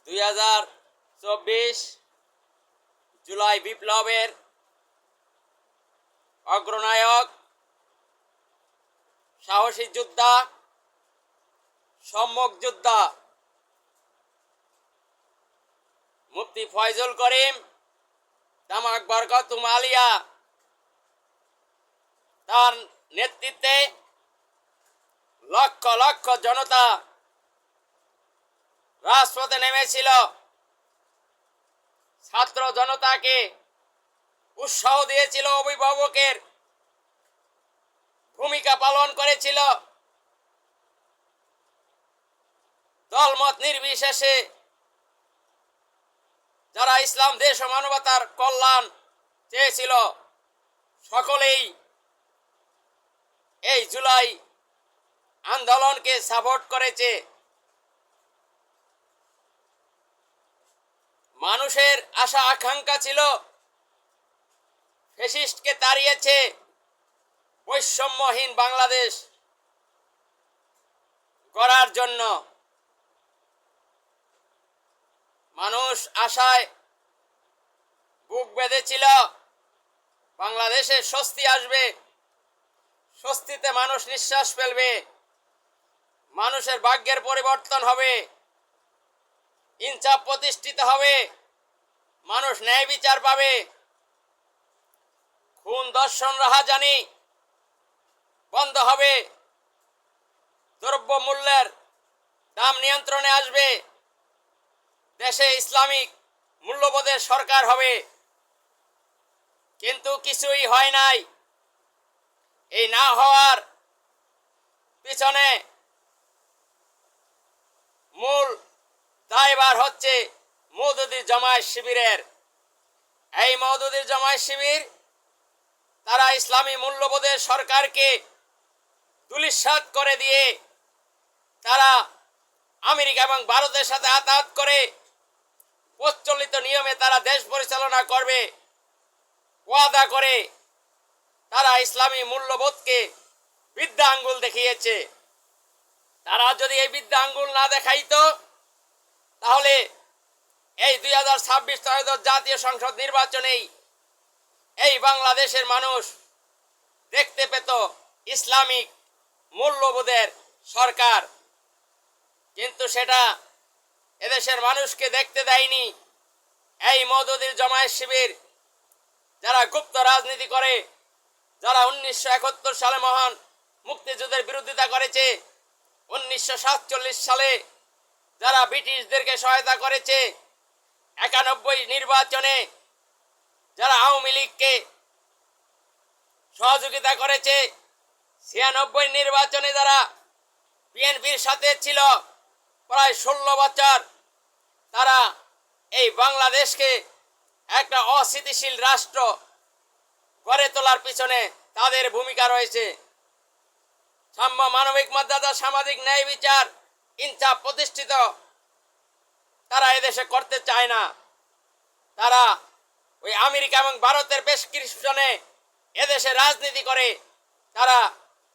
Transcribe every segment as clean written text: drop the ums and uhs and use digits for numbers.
2024 জুলাই বিপ্লবের অগ্রনায়ক, সাহসী যোদ্ধা, সম্মুখ যোদ্ধা মুফতি ফয়জুল করিম দামাক বরকতুম আলিয়া তার নেতৃত্বে লক্ষ লক্ষ জনতা রাজপথে নেমেছিল। ছাত্র জনতাকে উৎসাহ দিয়েছিল, অভিভাবকের ভূমিকা পালন করেছিল। দলমত নির্বিশেষে যারা ইসলাম, দেশ ও মানবতার কল্যাণ চেয়েছিল সকলেই এই জুলাই আন্দোলনকে সাপোর্ট করেছে। মানুষের আশা আকাঙ্ক্ষা ছিল ফ্যাসিস্টকে তাড়িয়েছে বৈষম্যহীন বাংলাদেশ গড়ার জন্য। মানুষ আশায় বুক বেঁধেছিল বাংলাদেশে স্বস্তি আসবে, স্বস্তিতে মানুষ নিঃশ্বাস ফেলবে, মানুষের ভাগ্যের পরিবর্তন হবে, ইনসাফ প্রতিষ্ঠিত হবে, মানুষ ন্যায় বিচার পাবে, খুন ধর্ষণ রাহাজানি বন্ধ হবে, দ্রব্য মূল্যের দাম নিয়ন্ত্রণে আসবে, দেশে ইসলামিক মূল্যবোধের সরকার হবে। কিন্তু কিছুই হয় নাই। এই না হওয়ার পিছনে মূল দায়ভার হচ্ছে মওদুদী জামায়াত শিবিরের। এই মওদুদী জামায়াত শিবির তারা ইসলামী মূল্যবোধের সরকারকে ধূলিসাৎ করে দিয়ে তারা আমেরিকা এবং ভারতের সাথে আতাত করে প্রচলিত নিয়মে তারা দেশ পরিচালনা করবে ওয়াদা করে তারা ইসলামী মূল্যবোধকে বৃদ্ধা আঙ্গুল দেখিয়েছে। তারা যদি এই বৃদ্ধা আঙ্গুল না দেখাইতো তাহলে এই 2026 ত্রয়োদশ জাতীয় সংসদ নির্বাচনেই এই বাংলাদেশের মানুষ দেখতে পেত ইসলামিক মূল্যবোধের সরকার। কিন্তু সেটা এদেশের মানুষকে দেখতে দেয়নি। এই মওদুদী জামায়াত শিবির যারা গুপ্ত রাজনীতি করে, যারা 1971 সালে মহান মুক্তিযুদ্ধের বিরোধিতা করেছে, 1947 সালে যারা ব্রিটিশদেরকে সহায়তা করেছে, 91 নির্বাচনে যারা আওয়ামী লীগকে সহযোগিতা করেছে, 96 নির্বাচনে যারা বিএনপির সাথে ছিল প্রায় 16 বছর, তারা এই বাংলাদেশকে একটা অস্থিতিশীল রাষ্ট্র গড়ে তোলার পিছনে তাদের ভূমিকা রয়েছে। সাম্য, মানবিক মর্যাদা, সামাজিক ন্যায় বিচার, ইনসাফ প্রতিষ্ঠিত তারা এদেশে করতে চায় না। তারা ওই আমেরিকা এবং ভারতের প্রেসক্রিপশনে এদেশে রাজনীতি করে তারা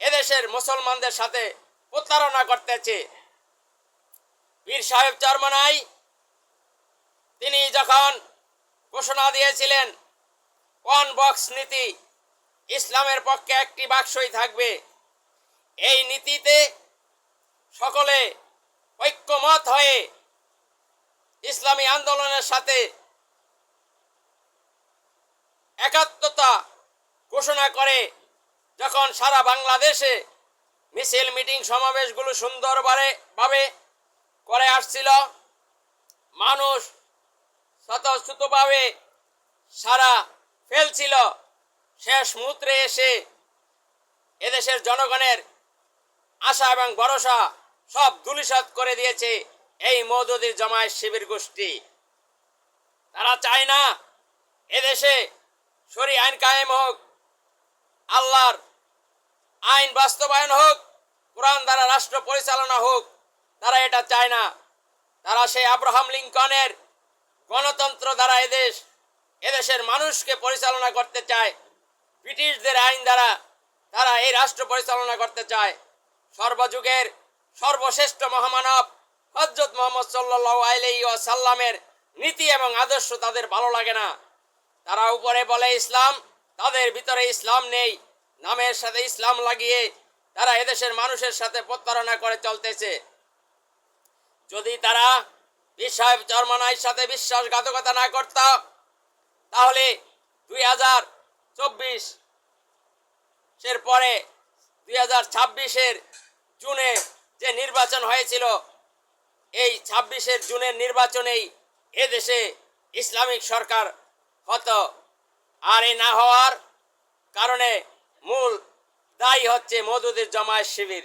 এদেশের মুসলমানদের সাথে প্রতারণা করতেছে। পীর সাহেব চরমনাই তিনি যখন ঘোষণা দিয়েছিলেন ওয়ান বক্স নীতি, ইসলামের পক্ষে একটি বাক্সই থাকবে, এই নীতিতে সকলে ঐক্যমত হয়ে ইসলামী আন্দোলনের সাথে একাত্মতা ঘোষণা করে যখন সারা বাংলাদেশে মিছিল, মিটিং, সমাবেশগুলো সুন্দরভাবে করে আসছিল, মানুষ স্বতঃস্ফূর্তভাবে সারা ফেলছিল, শেষ মুহূর্তে এসে এদেশের জনগণের আশা এবং ভরসা সব ধূলিসাৎ করে দিয়েছে এই মওদুদী জামায়াত শিবির গোষ্ঠী। তারা চায় না এদেশে শরীয়ত আইন কায়েম হোক, আল্লাহর আইন বাস্তবায়ন হোক, কোরআন দ্বারা রাষ্ট্র পরিচালনা হোক। তারা এটা চায় না। তারা সেই আব্রাহাম লিঙ্কনের গণতন্ত্র দ্বারা এদেশের মানুষকে পরিচালনা করতে চায়। ব্রিটিশদের আইন দ্বারা তারা এই রাষ্ট্র পরিচালনা করতে চায়। সর্বযুগের সর্বশ্রেষ্ঠ মহামানব হযরত মুহাম্মদ সাল্লাল্লাহু আলাইহি ওয়াসাল্লামের নীতি এবং আদর্শ তাদের ভালো লাগে না। তারা উপরে বলে ইসলাম, তাদের ভিতরে ইসলাম নেই। নামের সাথে ইসলাম লাগিয়ে তারা এদেশের মানুষের সাথে প্রতারণা করে চলতেছে। যদি তারা পীর সাহেব চরমনাইর সাথে বিশ্বাসঘাতকতা না করত, তাহলে 2024 এর পরে 2026-এর জুনে যে নির্বাচন হয়েছিল, এই 26-এর জুনের নির্বাচনেই এদেশে ইসলামিক সরকার হতো। আর এই না হওয়ার কারণে মূল দায়ী হচ্ছে মওদুদের জামায়াত শিবির।